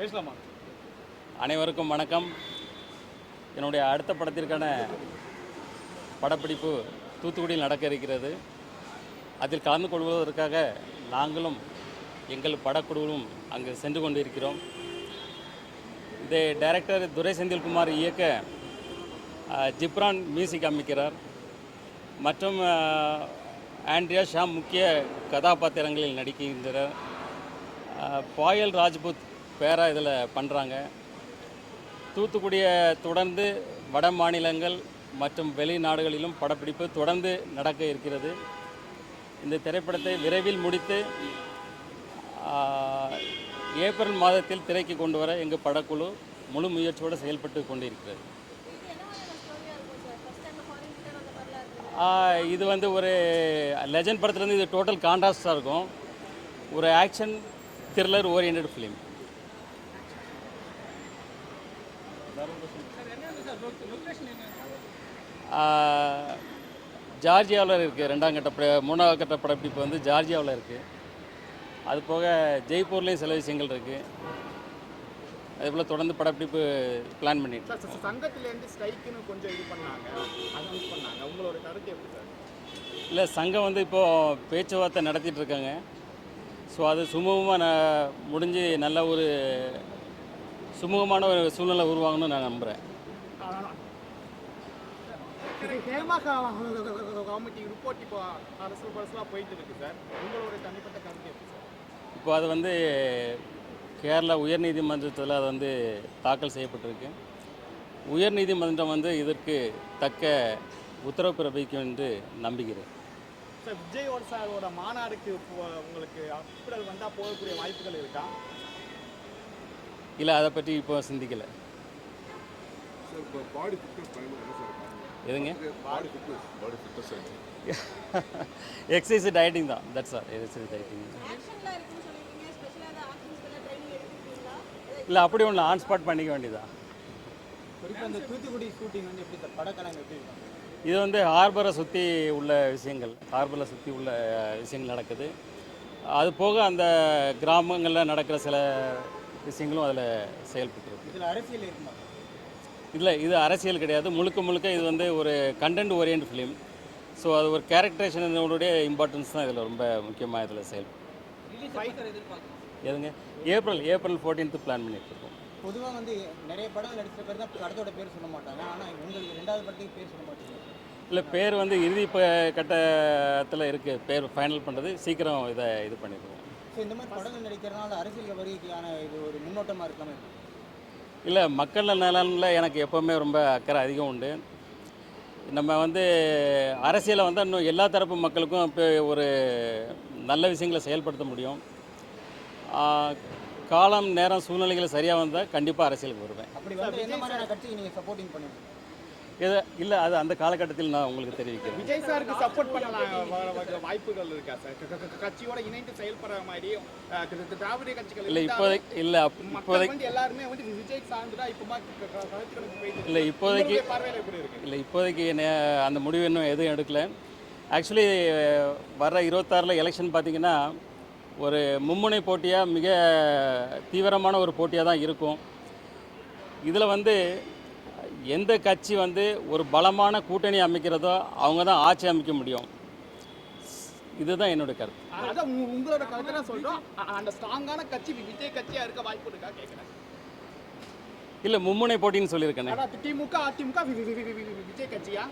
பேசலாமா? அனைவருக்கும் வணக்கம். என்னுடைய அடுத்த படத்திற்கான படப்பிடிப்பு தூத்துக்குடியில் நடக்க இருக்கிறது. அதில் கலந்து கொள்வதற்காக நாங்களும் எங்கள் படக்குழுவும் அங்கு சென்று கொண்டிருக்கிறோம். இதை டைரக்டர் துரை செந்தில்குமார் இயக்க ஜிப்ரான் மியூசிக் அமைக்கிறார் மற்றும் ஆண்ட்ரியா ஷாம் முக்கிய கதாபாத்திரங்களில் நடிக்கின்றனர். பாயல் ராஜ்புத் பேரா இதில் பண்ணுறாங்க. தூத்துக்குடியை தொடர்ந்து வட மாநிலங்கள் மற்றும் வெளிநாடுகளிலும் படப்பிடிப்பு தொடர்ந்து நடக்க இருக்கிறது. இந்த திரைப்படத்தை விரைவில் முடித்து ஏப்ரல் மாதத்தில் திரைக்கு கொண்டு வர எங்கள் படக்குழு முழு முயற்சியோடு செயல்பட்டு கொண்டிருக்கிறது. இது வந்து ஒரு லெஜண்ட் படத்துலேருந்து இது டோட்டல் கான்ட்ராஸ்டாக இருக்கும். ஒரு ஆக்ஷன் த்ரில்லர் ஓரியன்ட் ஃபிலிம். ஜார்ஜியாவில் இருக்குது. மூணாவது கட்ட படப்பிடிப்பு வந்து ஜார்ஜியாவில் இருக்குது. அது போக ஜெய்ப்பூர்லேயும் சில விஷயங்கள் இருக்குது. அதுபோல் தொடர்ந்து படப்பிடிப்பு பிளான் பண்ணிட்டு சங்கத்திலேருந்து ஸ்ட்ரைக்குன்னு கொஞ்சம் இது பண்ணாங்க, அனௌன்ஸ் பண்ணாங்க. உங்களோட கருத்து எப்படி சார்? இல்லை, சங்கம் வந்து இப்போது பேச்சுவார்த்தை நடத்திட்டு இருக்காங்க. ஸோ அது சுமூகமாக முடிஞ்சு நல்ல ஒரு சுமூகமான ஒரு சூழ்நிலை உருவாகணும்னு நான் நம்புகிறேன். ஹேமா கமிட்டி ரிப்போர்ட் இப்போ அரசியல் பரசலாக போயிட்டு இருக்கு சார். உங்களோட தனிப்பட்ட கருத்து எப்படி சார்? இப்போ அது வந்து கேரளா உயர்நீதிமன்றத்தில் அது வந்து தாக்கல் செய்யப்பட்டிருக்கு. உயர்நீதிமன்றம் வந்து இதற்கு தக்க உத்தரவு பிறப்பிக்கும் என்று நம்புகிறேன். சார், விஜயோட சாரோட மாநாடுக்கு உங்களுக்கு அப்பிடல் வந்தால் போகக்கூடிய வாய்ப்புகள் இருக்கா? இல்லை, அதை பற்றி இப்போ சிந்திக்கலை. எதுங்க? எக்ஸசைஸ் டயட்டிங் தான். That's all. Exercise dieting. இல்லை, அப்படி ஒன்று ஆன் ஸ்பாட் பண்ணிக்க வேண்டியதான். தூத்துக்குடி ஷூட்டிங் வந்து எப்படி சார்? படக்கலங்க எப்படி? இது வந்து ஹார்பரை சுற்றி உள்ள விஷயங்கள், ஹார்பரை சுற்றி உள்ள விஷயங்கள் நடக்குது. அது போக அந்த கிராமங்களில் நடக்கிற சில விஷயங்களும் அதில் செயல்பட்டுருக்கு. இதில் அரசியல் இருக்குமா? இல்லை, இது அரசியல் கிடையாது. முழுக்க இது வந்து ஒரு கண்டென்ட் ஓரியன்ட் ஃபிலிம். ஸோ அது ஒரு கேரக்டரைசேஷனுடைய இம்பார்ட்டன்ஸ் தான் இதில் ரொம்ப முக்கியமாக இதில் செயல்படும். எதுங்க? ஏப்ரல் 14th பிளான் பண்ணிட்டுருக்கோம். பொதுவாக வந்து நிறைய படம் நடித்த பேர் தான் படத்தோட பேர் சொல்ல மாட்டாங்க. ஆனால் உங்களுக்கு ரெண்டாவது படத்துக்கு பேர் சொல்ல மாட்டீங்க. இல்லை, பேர் வந்து இறுதி கட்டத்தில் இருக்குது. பேர் ஃபைனல் பண்ணுறது சீக்கிரம் இது பண்ணிடுவோம். ஸோ இந்த மாதிரி படங்கள் நடிக்கிறதுனால அரசியல் வருகைக்கான இது ஒரு முன்னோட்டமாக இருக்காமல் இருக்குது. இல்லை, மக்கள் நலனில் எனக்கு எப்போவுமே ரொம்ப அக்கறை அதிகம் உண்டு. நம்ம வந்து அரசியலை வந்து இன்னும் எல்லா தரப்பு மக்களுக்கும் இப்போ ஒரு நல்ல விஷயங்களை செயல்படுத்த முடியும். காலம் நேரம் சூழ்நிலைகளை சரியாக வந்தால் கண்டிப்பாக அரசியலுக்கு வருவேன். அப்படி வந்து என்ன மாதிரியான கட்சிக்கு நீங்கள் சப்போர்ட்டிங் பண்ணுவீங்க? இல்லை, அது அந்த காலகட்டத்தில் நான் உங்களுக்கு தெரிவிக்கிறேன். விஜய் சாருக்கு சப்போர்ட் பண்ணலாம் வாய்ப்புகள் இருக்கா சார்? கட்சியோட இணைந்து செயல்படுற மாதிரி திராவிட கட்சிகள் இல்லை, இப்போதைக்கு எல்லாருமே வந்து விஜய் சார்ந்துதான் இப்போ இல்லை, இப்போதைக்கு அந்த முடிவு இன்னும் எதுவும் எடுக்கல. ஆக்சுவலி வர 26 எலெக்ஷன் பார்த்திங்கன்னா ஒரு மும்முனை போட்டியாக மிக தீவிரமான ஒரு போட்டியாக தான் இருக்கும். இதில் வந்து எந்த கட்சி வந்து ஒரு பலமான கூட்டணி அமைக்கிறதோ அவங்க தான் ஆட்சி அமைக்க முடியும். இதுதான் என்னோட கருத்து. அதான் உங்களோட கருத்து தான் சொல்கிறோம். அந்த ஸ்ட்ராங்கான கட்சி விஜய் கட்சியாக இருக்க வாய்ப்பு இருக்கா கேட்குறேன். இல்லை, மும்முனை போட்டின்னு சொல்லியிருக்கேன். திமுக அதிமுக விஜய் கட்சியா?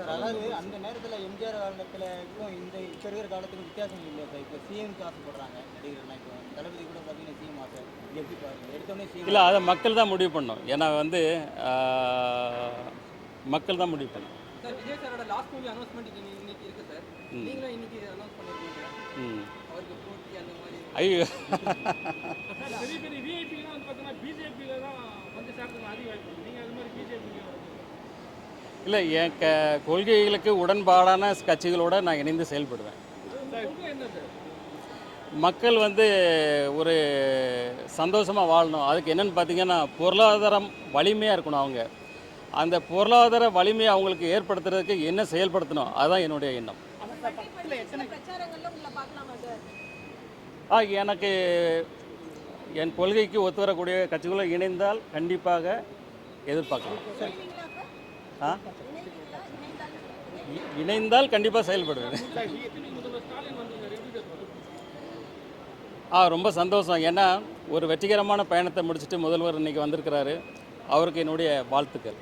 அதாவது அந்த நேரத்தில் எம்ஜிஆர் காலத்துக்கும் இந்த இப்போ இருக்கிற காலத்துக்கும் வித்தியாசம் இல்லை சார். இப்போ சிஎம்க்கு ஆசைப்படுறாங்க நடிகர்னா. இப்போ தளபதி கூட பார்த்தீங்கன்னா சிஎம் ஆசை. இது எப்படி பாருங்க? எடுத்தோடனே சிஎம் இல்லை, அதை மக்கள் தான் முடிவு பண்ணணும். ஏன்னா வந்து மக்கள் தான் முடிவு பண்ணணும். சார், விஜய் சாரோட லாஸ்ட் மூவி அனௌன்ஸ்மெண்ட் இன்னைக்கு இருக்கு சார். நீங்களும் இன்னைக்கு அனௌன்ஸ் பண்ணிருக்கீங்க. அவருக்கு போட்டி அந்த மாதிரி. ஐயோ, பெரிய பெரிய விஐபிலாம் வந்து பார்த்தீங்கன்னா பிஜேபியில தான் வந்து சேர்றதுக்கு அதிக வாய்ப்பு இருக்குது. நீங்கள் அது மாதிரி பிஜேபி இல்லை, என் கொள்கைகளுக்கு உடன்பாடான கட்சிகளோடு நான் இணைந்து செயல்படுவேன். மக்கள் வந்து ஒரு சந்தோஷமாக வாழணும். அதுக்கு என்னென்னு பார்த்தீங்கன்னா பொருளாதாரம் வலிமையாக இருக்கணும். அவங்க அந்த பொருளாதார வலிமையை அவங்களுக்கு ஏற்படுத்துறதுக்கு என்ன செயல்படுத்தணும், அதுதான் என்னுடைய எண்ணம். எனக்கு என் கொள்கைக்கு ஒத்து வரக்கூடிய கட்சிகளும் இணைந்தால் கண்டிப்பாக எதிர்பார்க்கலாம். ஆ இணைந்தால் கண்டிப்பாக செயல்படுவேன். ரொம்ப சந்தோஷம். ஏன்னா ஒரு வெற்றிகரமான பயணத்தை முடிச்சுட்டு முதல்வர் இன்னைக்கு வந்திருக்கிறாரு. அவருக்கு என்னுடைய வாழ்த்துக்கள்.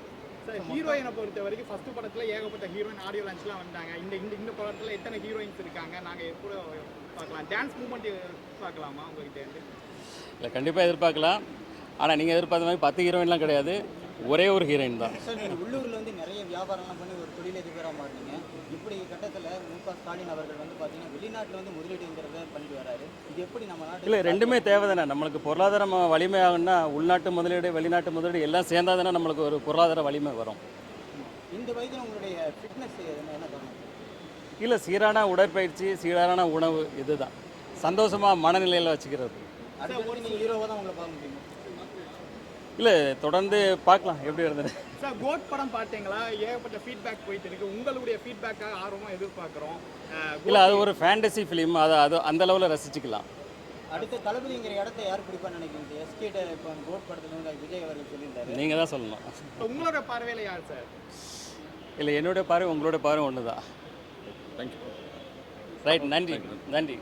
சார், ஹீரோயினை பொறுத்த வரைக்கும் ஃபர்ஸ்ட் படத்துல ஏகப்பட்ட ஹீரோயின் ஆடியோ லான்ச்லாம் வந்தாங்க. இந்த படத்துல எத்தனை ஹீரோயின்ஸ் இருக்காங்க? நாங்க கூட பார்க்கலாம். டான்ஸ் மூவ்மெண்ட் பார்க்கலாமா உங்ககிட்ட இருந்து? இல்லை, கண்டிப்பாக எதிர்பார்க்கலாம். ஆனால் நீங்கள் எதிர்பார்த்த மாதிரி 10 ஹீரோயின்லாம் கிடையாது, ஒரே ஒரு ஹீரோயின் தான். சார், நீங்கள் உள்ளூரில் வந்து நிறைய வியாபாரம்லாம் பண்ணி ஒரு தொழிலதிபராக மாறினீங்க. இப்படி கட்டத்தில் மு.க. ஸ்டாலின் அவர்கள் வந்து பார்த்தீங்கன்னா வெளிநாட்டில் வந்து முதலீடுங்கிறத பண்ணிட்டு வராரு. இது எப்படி நம்ம நாட்டில்? இல்லை, ரெண்டுமே தேவை தானே. நம்மளுக்கு பொருளாதாரம் வலிமையாகணும்னா உள்நாட்டு முதலீடு வெளிநாட்டு முதலீடு எல்லாம் சேர்ந்தா தானே நம்மளுக்கு ஒரு பொருளாதார வலிமை வரும். இந்த வயதில் உங்களுடைய ஃபிட்னஸ் என்ன காரணம்? இல்லை, சீரான உடற்பயிற்சி, சீரான உணவு, இதுதான் சந்தோஷமாக மனநிலையில் வச்சுக்கிறது. அடுத்து நீங்கள் ஹீரோவாக தான் உங்களை பார்க்க முடியும். இல்லை, தொடர்ந்து பார்க்கலாம் எப்படி இருந்தது. சார், கோட் படம் பார்த்தீங்களா? ஏகப்பட்ட ஃபீட்பேக் போயிட்டு இருக்கு. உங்களுடைய ஃபீட்பேக்காக ஆர்வமாக எதிர்பார்க்குறோம். இல்லை, அது ஒரு ஃபேண்டசி ஃபிலிம், அது அந்த அளவில் ரசிச்சுக்கலாம். அடுத்த தளபதிங்கிற இடத்த யார் பிடிப்பான்னு நினைக்கிறீங்க? எஸ்கேட்ட இப்போ கோட் படத்தில் வந்து விஜய் அவர்கள் சொல்லியிருந்தாரு. நீங்கள் தான் சொல்லணும். உங்களோட பார்வையில் யார் சார்? இல்லை, என்னுடைய பார்வை உங்களோட பார்வை ஒன்று தான். ரைட், நன்றி.